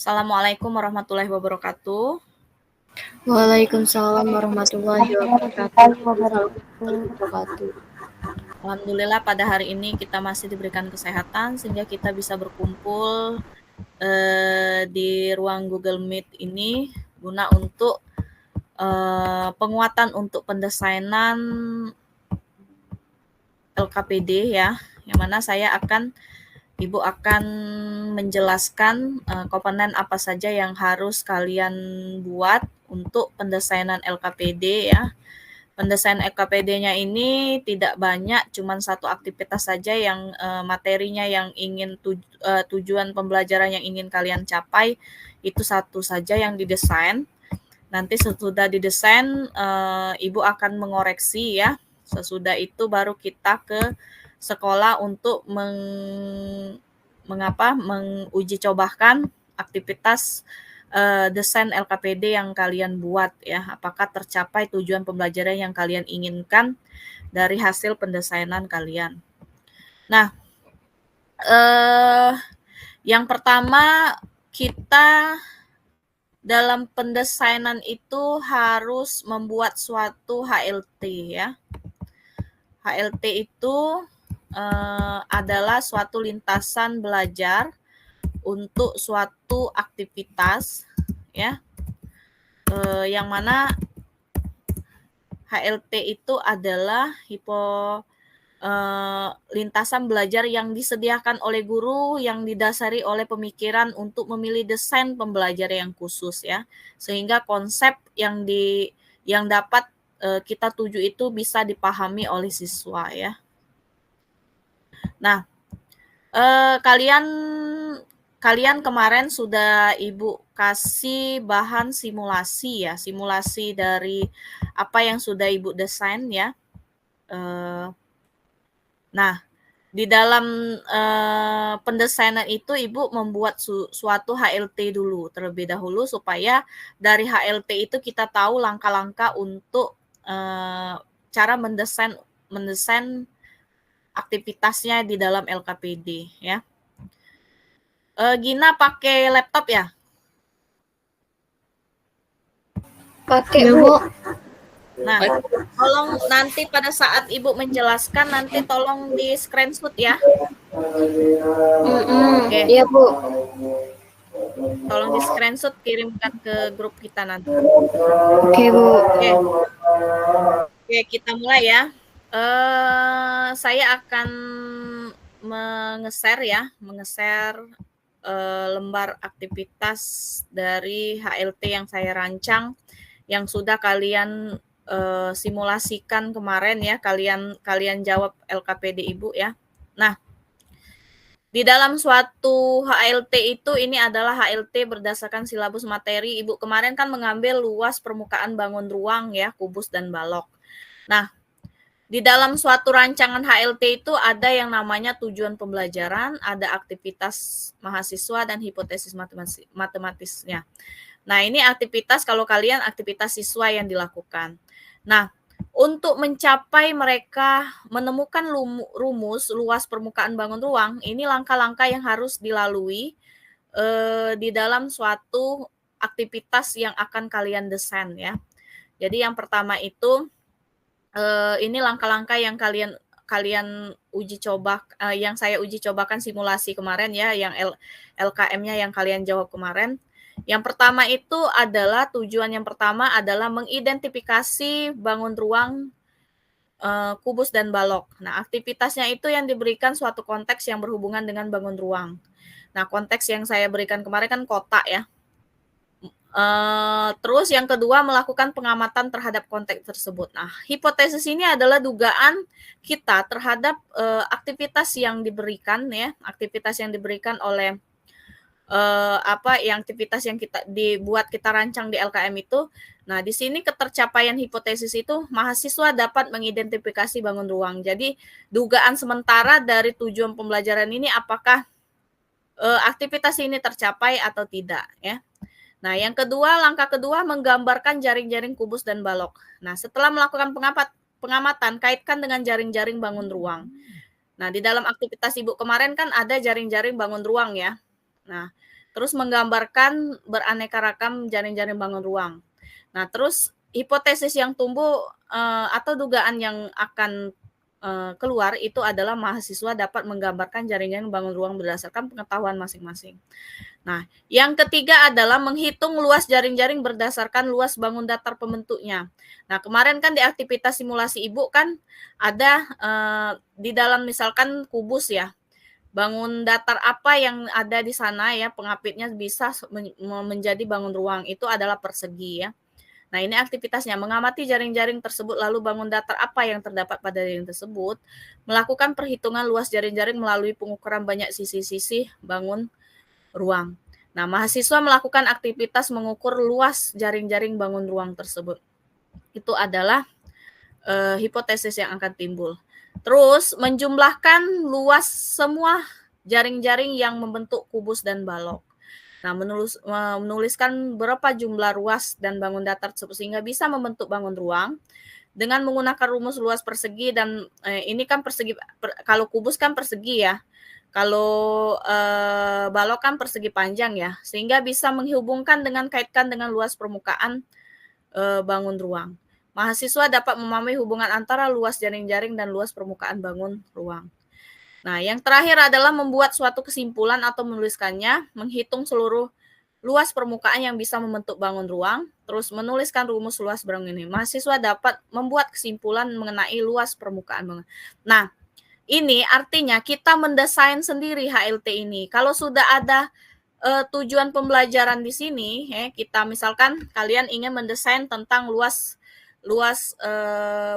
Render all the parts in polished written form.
Assalamualaikum warahmatullahi wabarakatuh. Waalaikumsalam warahmatullahi wabarakatuh. Waalaikumsalam warahmatullahi wabarakatuh. Alhamdulillah pada hari ini kita masih diberikan kesehatan sehingga kita bisa berkumpul di ruang Google Meet ini guna untuk penguatan untuk pendesainan LKPD ya, yang mana Ibu akan menjelaskan komponen apa saja yang harus kalian buat untuk pendesainan LKPD ya. Pendesain LKPD-nya ini tidak banyak, cuma satu aktivitas saja yang materinya yang ingin tujuan pembelajaran yang ingin kalian capai itu satu saja yang didesain. Nanti sesudah didesain, Ibu akan mengoreksi ya. Sesudah itu baru kita ke sekolah untuk menguji cobakan aktivitas desain LKPD yang kalian buat ya, apakah tercapai tujuan pembelajaran yang kalian inginkan dari hasil pendesainan kalian. Nah, yang pertama kita dalam pendesainan itu harus membuat suatu HLT ya. HLT itu adalah suatu lintasan belajar untuk suatu aktivitas ya, yang mana HLT itu adalah lintasan belajar yang disediakan oleh guru yang didasari oleh pemikiran untuk memilih desain pembelajaran yang khusus ya, sehingga konsep yang dapat kita tuju itu bisa dipahami oleh siswa ya. Nah, kalian kemarin sudah Ibu kasih bahan simulasi ya, simulasi dari apa yang sudah Ibu desain ya. Nah, di dalam pendesainan itu Ibu membuat suatu HLT dulu terlebih dahulu supaya dari HLT itu kita tahu langkah-langkah untuk cara mendesain aktivitasnya di dalam LKPD ya. Gina pakai laptop ya? Pakai, Bu. Nah, tolong nanti pada saat Ibu menjelaskan nanti tolong di screenshot ya. Oke. Iya, Bu. Tolong di screenshot kirimkan ke grup kita nanti. Oke, Bu. Oke, kita mulai ya. Saya akan mengeser lembar aktivitas dari HLT yang saya rancang yang sudah kalian simulasikan kemarin ya, kalian jawab LKPD Ibu ya. Nah, di dalam suatu HLT itu ini adalah HLT berdasarkan silabus materi. Ibu kemarin kan mengambil luas permukaan bangun ruang ya, kubus dan balok. Nah, di dalam suatu rancangan HLT itu ada yang namanya tujuan pembelajaran, ada aktivitas mahasiswa dan hipotesis matematisnya. Nah, ini aktivitas kalau kalian aktivitas siswa yang dilakukan. Nah, untuk mencapai mereka menemukan rumus luas permukaan bangun ruang, ini langkah-langkah yang harus dilalui di dalam suatu aktivitas yang akan kalian desain ya. Jadi yang pertama itu ini langkah-langkah yang kalian uji coba, yang saya uji cobakan simulasi kemarin ya, yang LKM-nya yang kalian jawab kemarin. Yang pertama itu adalah tujuan yang pertama adalah mengidentifikasi bangun ruang, kubus dan balok. Nah, aktivitasnya itu yang diberikan suatu konteks yang berhubungan dengan bangun ruang. Nah, konteks yang saya berikan kemarin kan kota ya. Terus yang kedua melakukan pengamatan terhadap konteks tersebut. Nah, hipotesis ini adalah dugaan kita terhadap aktivitas yang diberikan ya, aktivitas yang diberikan oleh aktivitas yang kita rancang di LKM itu. Nah, di sini ketercapaian hipotesis itu mahasiswa dapat mengidentifikasi bangun ruang. Jadi, dugaan sementara dari tujuan pembelajaran ini apakah aktivitas ini tercapai atau tidak ya. Nah, yang kedua, langkah kedua menggambarkan jaring-jaring kubus dan balok. Nah, setelah melakukan pengamatan, kaitkan dengan jaring-jaring bangun ruang. Nah, di dalam aktivitas Ibu kemarin kan ada jaring-jaring bangun ruang ya. Nah, terus menggambarkan beraneka ragam jaring-jaring bangun ruang. Nah, terus hipotesis yang tumbuh atau dugaan yang akan keluar itu adalah mahasiswa dapat menggambarkan jaring-jaring bangun ruang berdasarkan pengetahuan masing-masing. Nah, yang ketiga adalah menghitung luas jaring-jaring berdasarkan luas bangun datar pembentuknya. Nah, kemarin kan di aktivitas simulasi Ibu kan ada di dalam misalkan kubus ya, bangun datar apa yang ada di sana ya, pengapitnya bisa menjadi bangun ruang, itu adalah persegi ya. Nah, ini aktivitasnya, mengamati jaring-jaring tersebut lalu bangun datar apa yang terdapat pada jaring tersebut, melakukan perhitungan luas jaring-jaring melalui pengukuran banyak sisi-sisi bangun ruang. Nah, mahasiswa melakukan aktivitas mengukur luas jaring-jaring bangun ruang tersebut. Itu adalah hipotesis yang akan timbul. Terus, menjumlahkan luas semua jaring-jaring yang membentuk kubus dan balok. Nah, menuliskan berapa jumlah ruas dan bangun datar tersebut sehingga bisa membentuk bangun ruang dengan menggunakan rumus luas persegi dan ini kan persegi, kalau kubus kan persegi ya. Kalau balok kan persegi panjang ya, sehingga bisa menghubungkan dengan kaitkan dengan luas permukaan bangun ruang. Mahasiswa dapat memahami hubungan antara luas jaring-jaring dan luas permukaan bangun ruang. Nah, yang terakhir adalah membuat suatu kesimpulan atau menuliskannya, menghitung seluruh luas permukaan yang bisa membentuk bangun ruang, terus menuliskan rumus luas bangun ini. Mahasiswa dapat membuat kesimpulan mengenai luas permukaan bangun. Nah, ini artinya kita mendesain sendiri HLT ini. Kalau sudah ada tujuan pembelajaran di sini, kita misalkan kalian ingin mendesain tentang luas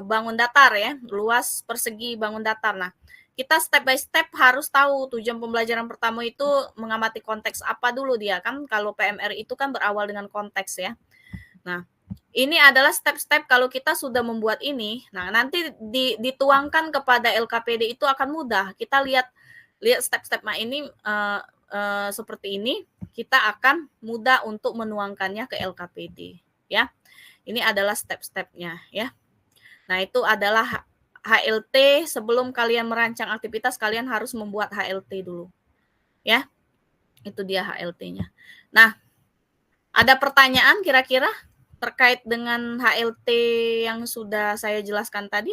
bangun datar ya, luas persegi bangun datar. Nah, kita step by step harus tahu tujuan pembelajaran pertama itu mengamati konteks apa dulu dia kan, kalau PMR itu kan berawal dengan konteks ya. Nah, ini adalah step-step kalau kita sudah membuat ini, nah nanti dituangkan kepada LKPD itu akan mudah. Kita lihat step-step ini seperti ini, kita akan mudah untuk menuangkannya ke LKPD ya. Ini adalah step-stepnya ya. Nah, itu adalah HLT. Sebelum kalian merancang aktivitas, kalian harus membuat HLT dulu. Ya, itu dia HLT-nya. Nah, ada pertanyaan kira-kira terkait dengan HLT yang sudah saya jelaskan tadi?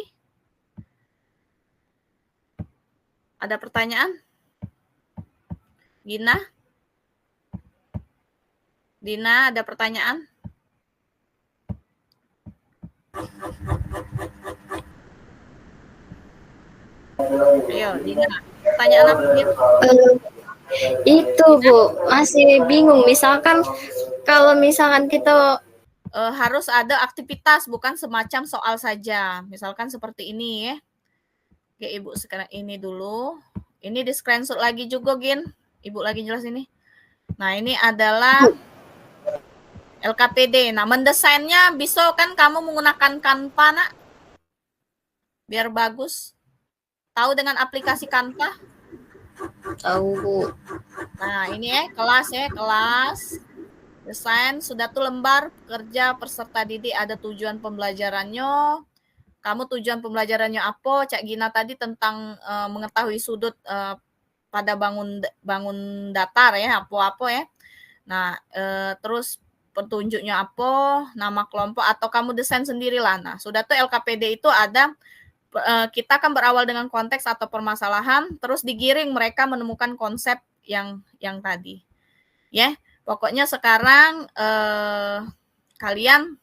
Ada pertanyaan? Gina? Dina, ada pertanyaan? Ayo, Dina. Pertanyaan apa, Dina? Itu, Bu. Masih bingung. Misalkan, kalau misalkan kita harus ada aktivitas, bukan semacam soal saja. Misalkan seperti ini ya. Oke, Ibu sekarang ini dulu. Ini di screenshot lagi juga, Gin. Ibu lagi jelas ini. Nah, ini adalah LKPD. Nah, mendesainnya bisa kan kamu menggunakan Canva, Nak? Biar bagus. Tahu dengan aplikasi Canva? tahu, Bu. Nah, ini kelas ya, kelas. Desain, sudah tuh lembar kerja peserta didik, ada tujuan pembelajarannya. Kamu tujuan pembelajarannya apa? Cak Gina tadi tentang mengetahui sudut pada bangun datar ya, apa-apa ya. Nah, terus petunjuknya apa, nama kelompok, atau kamu desain sendirilah. Nah, sudah tuh LKPD itu ada, kita akan berawal dengan konteks atau permasalahan, terus digiring mereka menemukan konsep yang tadi. Ya, pokoknya sekarang kalian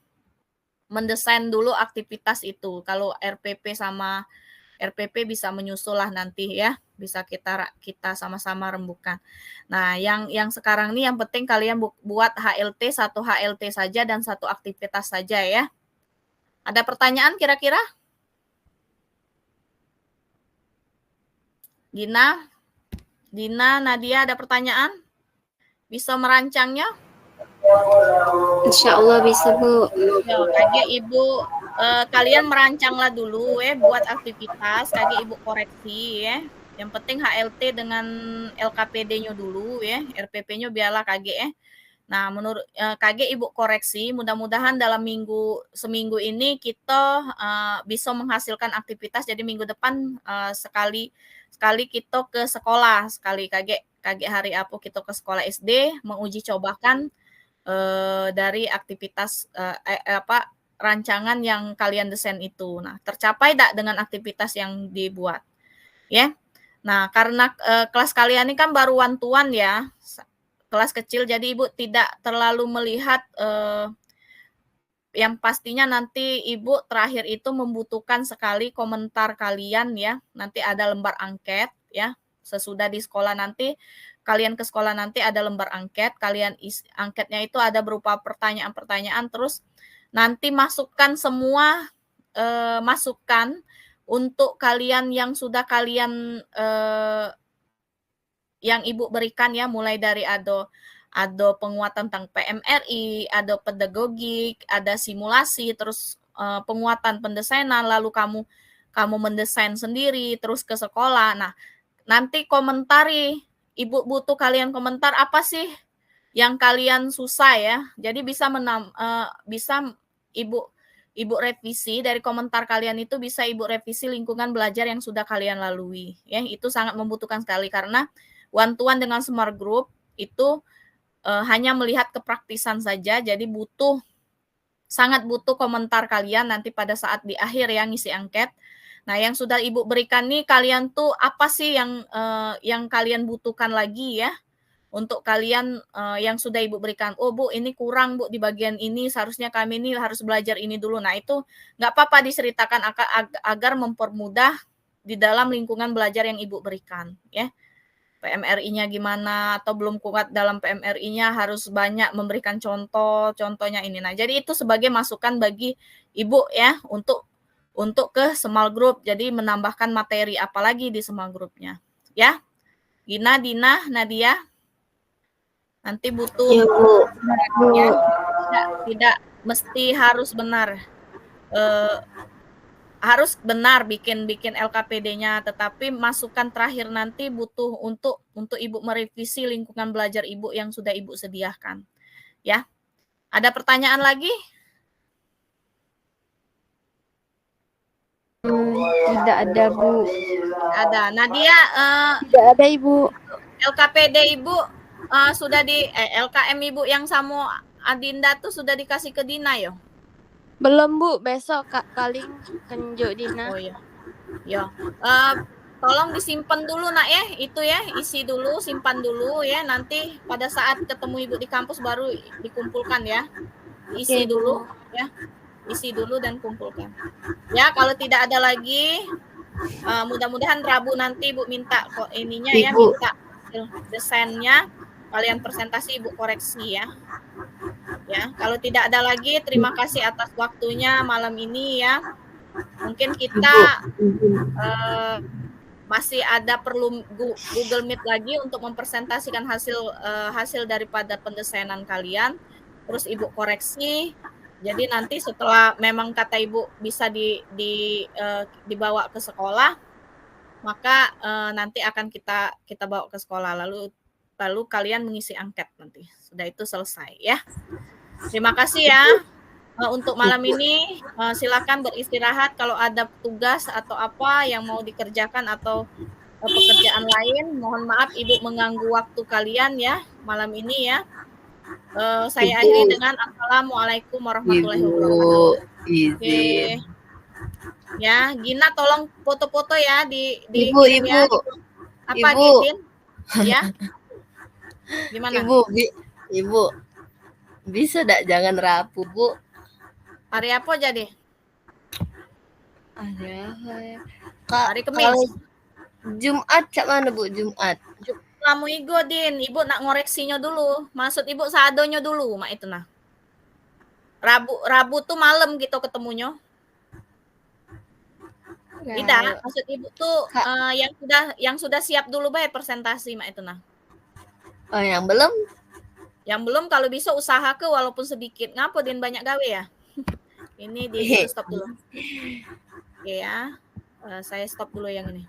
mendesain dulu aktivitas itu. Kalau RPP sama RPP bisa menyusul lah nanti ya, bisa kita sama-sama rembukan. Nah, yang sekarang ini yang penting kalian buat HLT, satu HLT saja dan satu aktivitas saja ya. Ada pertanyaan kira-kira? Dina, Nadia, ada pertanyaan? Bisa merancangnya? Insya Allah bisa, Bu. Ya, kayak Ibu, kalian merancanglah dulu buat aktivitas, kayak Ibu koreksi ya. Yang penting HLT dengan LKPD-nya dulu ya, RPP-nya biarlah KG ya. Nah, menurut KG Ibu koreksi, mudah-mudahan dalam seminggu ini kita bisa menghasilkan aktivitas. Jadi minggu depan sekali kita ke sekolah, sekali KG hari apa kita ke sekolah SD menguji cobakan dari aktivitas rancangan yang kalian desain itu. Nah, tercapai tidak dengan aktivitas yang dibuat, ya? Nah, karena kelas kalian ini kan baru one-to-one ya, kelas kecil, jadi Ibu tidak terlalu melihat yang pastinya nanti Ibu terakhir itu membutuhkan sekali komentar kalian ya. Nanti ada lembar angket ya. Sesudah di sekolah nanti, kalian ke sekolah nanti ada lembar angket, angketnya itu ada berupa pertanyaan-pertanyaan, terus nanti masukkan semua masukan untuk kalian yang sudah kalian yang Ibu berikan ya, mulai dari ada penguatan tentang PMRI, ada pedagogik, ada simulasi, terus penguatan pendesainan, lalu kamu mendesain sendiri, terus ke sekolah. Nah, nanti komentari, Ibu butuh kalian komentar apa sih yang kalian susah ya. Jadi bisa Ibu revisi dari komentar kalian itu, bisa Ibu revisi lingkungan belajar yang sudah kalian lalui. Ya, itu sangat membutuhkan sekali karena one-to-one dengan smart group itu hanya melihat kepraktisan saja, jadi sangat butuh komentar kalian nanti pada saat di akhir ya ngisi angket. Nah, yang sudah Ibu berikan nih, kalian tuh apa sih yang kalian butuhkan lagi ya untuk kalian yang sudah Ibu berikan. Oh Bu, ini kurang Bu di bagian ini, seharusnya kami ini harus belajar ini dulu. Nah, itu nggak apa-apa diceritakan agar mempermudah di dalam lingkungan belajar yang Ibu berikan ya. PMRI-nya gimana, atau belum kuat dalam PMRI-nya, harus banyak memberikan contohnya ini. Nah, jadi itu sebagai masukan bagi Ibu ya untuk ke small group. Jadi menambahkan materi apalagi di small grupnya. Ya. Gina, Dina, Nadia. Nanti butuh ya, tidak mesti harus benar. Harus benar bikin LKPD-nya, tetapi masukan terakhir nanti butuh untuk Ibu merevisi lingkungan belajar Ibu yang sudah Ibu sediakan. Ya. Ada pertanyaan lagi? Tidak ada, Bu. Ada. Nadia, tidak ada, Ibu. LKPD Ibu sudah LKM Ibu yang sama Adinda tuh sudah dikasih ke Dina yo? Belum, Bu. Besok Kaling kenjuk Dina. Oh iya. Ya. Tolong disimpan dulu nak ya, itu ya, isi dulu, simpan dulu ya, nanti pada saat ketemu Ibu di kampus baru dikumpulkan ya. Isi dulu ya. Isi dulu dan kumpulkan. Ya, kalau tidak ada lagi, mudah-mudahan Rabu nanti Ibu minta kok ininya ya, minta desainnya, kalian presentasi Ibu koreksi ya. Ya, kalau tidak ada lagi, terima kasih atas waktunya malam ini ya. Mungkin kita masih ada perlu Google Meet lagi untuk mempresentasikan hasil daripada pendesainan kalian. Terus Ibu koreksi. Jadi nanti setelah memang kata Ibu bisa dibawa ke sekolah, maka nanti akan kita bawa ke sekolah, lalu kalian mengisi angket nanti. Sudah itu selesai ya. Terima kasih ya. Untuk malam ini silakan beristirahat. Kalau ada tugas atau apa yang mau dikerjakan atau pekerjaan lain, mohon maaf Ibu mengganggu waktu kalian ya malam ini ya. Saya akhiri dengan Assalamualaikum warahmatullahi wabarakatuh. Oke. Ya, Gina tolong foto-foto ya di Ibu. ya. Apa Gin? Ya. Gimana? Ibu. Bisa enggak jangan rapuh, Bu? Hari apa jadi? Hari Kamis. Jumat cak mana, Bu? Jumat. Lamu igo Din, Ibu nak ngoreksinya dulu. Maksud Ibu sadonya dulu, mak itu nah. Rabu tuh malam gitu ketemunya. Tidak, maksud Ibu tuh yang sudah siap dulu bae presentasi mak itu nah. Oh, yang belum? Yang belum kalau bisa usaha ke walaupun sedikit. Ngapa Din banyak gawe ya? Ini di stop dulu. Oke ya. Saya stop dulu yang ini.